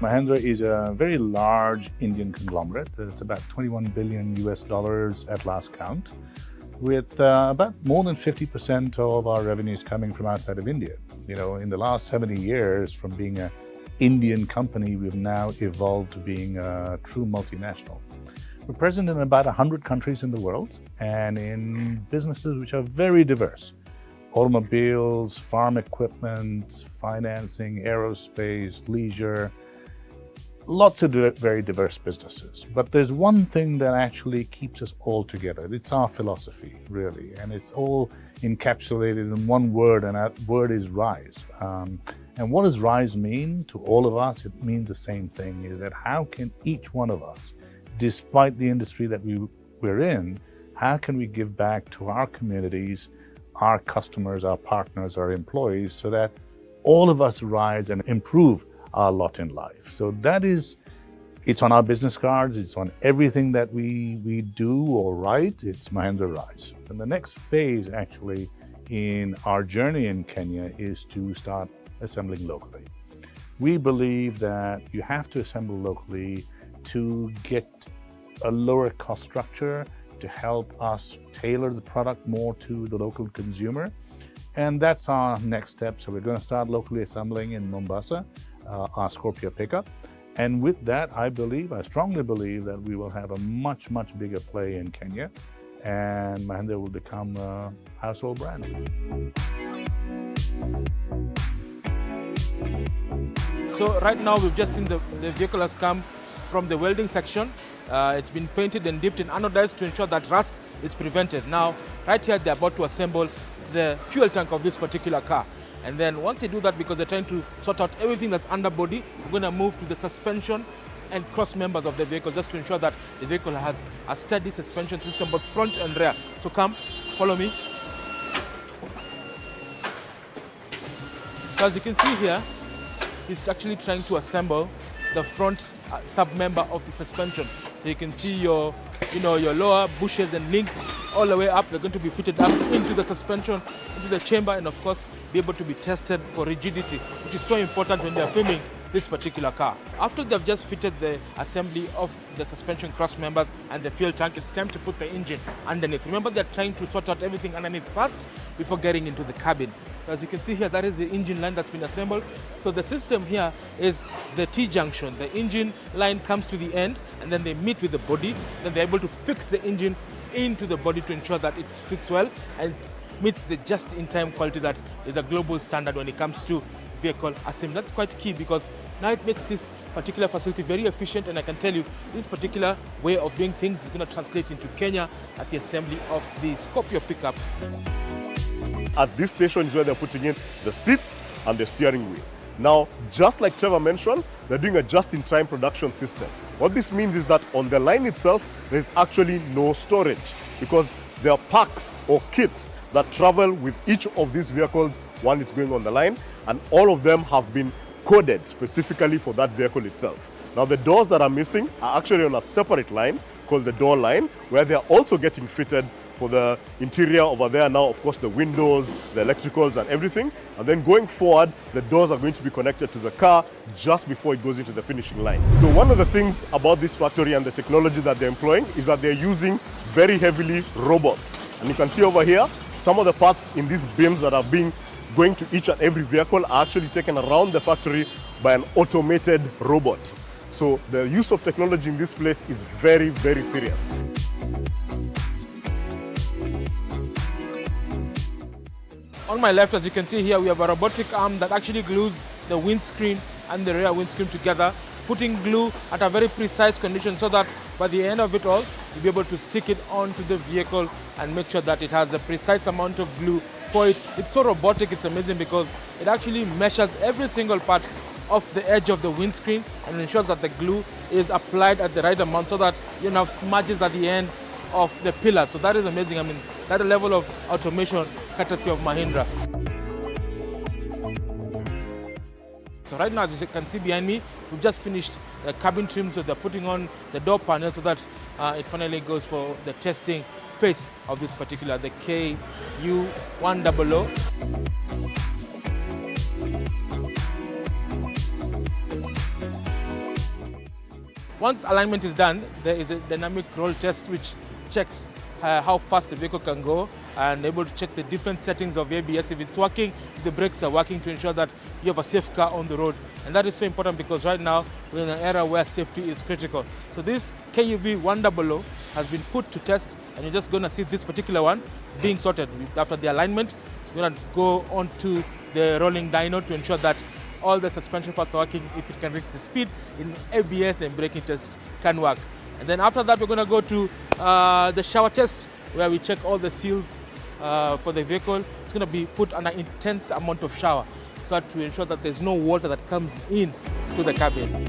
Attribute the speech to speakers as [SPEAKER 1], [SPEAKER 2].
[SPEAKER 1] Mahindra is a very large Indian conglomerate. It's about $21 billion at last count, with about more than 50% of our revenues coming from outside of India. You know, in the last 70 years, from being an Indian company, we've now evolved to being a true multinational. We're present in about 100 countries in the world and in businesses which are very diverse. Automobiles, farm equipment, financing, aerospace, leisure, lots of very diverse businesses. But there's one thing that actually keeps us all together. It's our philosophy, really, and it's all encapsulated in one word, and that word is RISE. And what does RISE mean to all of us? It means the same thing, is that how can each one of us, despite the industry that we're in, how can we give back to our communities, our customers, our partners, our employees, so that all of us rise and improve our lot in life. So that is, it's on our business cards, it's on everything that we do or write, it's Mahindra Rise. And the next phase actually in our journey in Kenya is to start assembling locally. We believe that you have to assemble locally to get a lower cost structure, to help us tailor the product more to the local consumer. And that's our next step. So we're going to start locally assembling in Mombasa, our Scorpio pickup. And with that, I strongly believe that we will have a much, much bigger play in Kenya, and Mahindra will become a household brand.
[SPEAKER 2] So right now we've just seen the vehicle has come from the welding section. It's been painted and dipped in anodized to ensure that rust is prevented. Now, right here, they're about to assemble the fuel tank of this particular car. And then once they do that, because they're trying to sort out everything that's underbody, we're going to move to the suspension and cross members of the vehicle, just to ensure that the vehicle has a steady suspension system, both front and rear. So come, follow me. So as you can see here, he's actually trying to assemble the front sub-member of the suspension. So you can see your lower bushes and links all the way up. They're going to be fitted up into the suspension, into the chamber, and of course be able to be tested for rigidity, which is so important when they're filming this particular car. After they've just fitted the assembly of the suspension cross members and the fuel tank, it's time to put the engine underneath. Remember, they're trying to sort out everything underneath first before getting into the cabin. So as you can see here, that is the engine line that's been assembled. So the system here is the T-junction. The engine line comes to the end, and then they meet with the body. Then they're able to fix the engine into the body to ensure that it fits well and meets the just-in-time quality that is a global standard when it comes to vehicle assembly. That's quite key, because now it makes this particular facility very efficient, and I can tell you this particular way of doing things is going to translate into Kenya at the assembly of the Scorpio pickup.
[SPEAKER 3] At this station is where they're putting in the seats and the steering wheel. Now, just like Trevor mentioned, they're doing a just-in-time production system. What this means is that on the line itself, there's actually no storage, because there are packs or kits that travel with each of these vehicles. One is going on the line, and all of them have been coded specifically for that vehicle itself. Now, the doors that are missing are actually on a separate line called the door line, where they're also getting fitted for the interior over there. Now, of course, the windows, the electricals and everything. And then going forward, the doors are going to be connected to the car just before it goes into the finishing line. So one of the things about this factory and the technology that they're employing is that they're using very heavily robots. And you can see over here, some of the parts in these bins that are going to each and every vehicle are actually taken around the factory by an automated robot. So the use of technology in this place is very, very serious.
[SPEAKER 2] On my left, as you can see here, we have a robotic arm that actually glues the windscreen and the rear windscreen together, putting glue at a very precise condition so that by the end of it all, you'll be able to stick it onto the vehicle and make sure that it has the precise amount of glue for it. It's so robotic, it's amazing, because it actually measures every single part of the edge of the windscreen and ensures that the glue is applied at the right amount so that you don't have smudges at the end of the pillar. So that is amazing. I mean, that level of automation courtesy of Mahindra. So right now, as you can see behind me, we've just finished the cabin trim, so they're putting on the door panel so that it finally goes for the testing phase of this particular, the KU100. Once alignment is done, there is a dynamic roll test which checks how fast the vehicle can go and able to check the different settings of ABS. If it's working, if the brakes are working, to ensure that you have a safe car on the road. And that is so important because right now we're in an era where safety is critical. So this KUV 100 has been put to test, and you're just going to see this particular one being sorted. After the alignment, we're going to go onto the rolling dyno to ensure that all the suspension parts are working, if it can reach the speed in ABS and braking test can work. And then after that, we're going to go to the shower test, where we check all the seals for the vehicle. It's going to be put under intense amount of shower, so to ensure that there's no water that comes in to the cabin.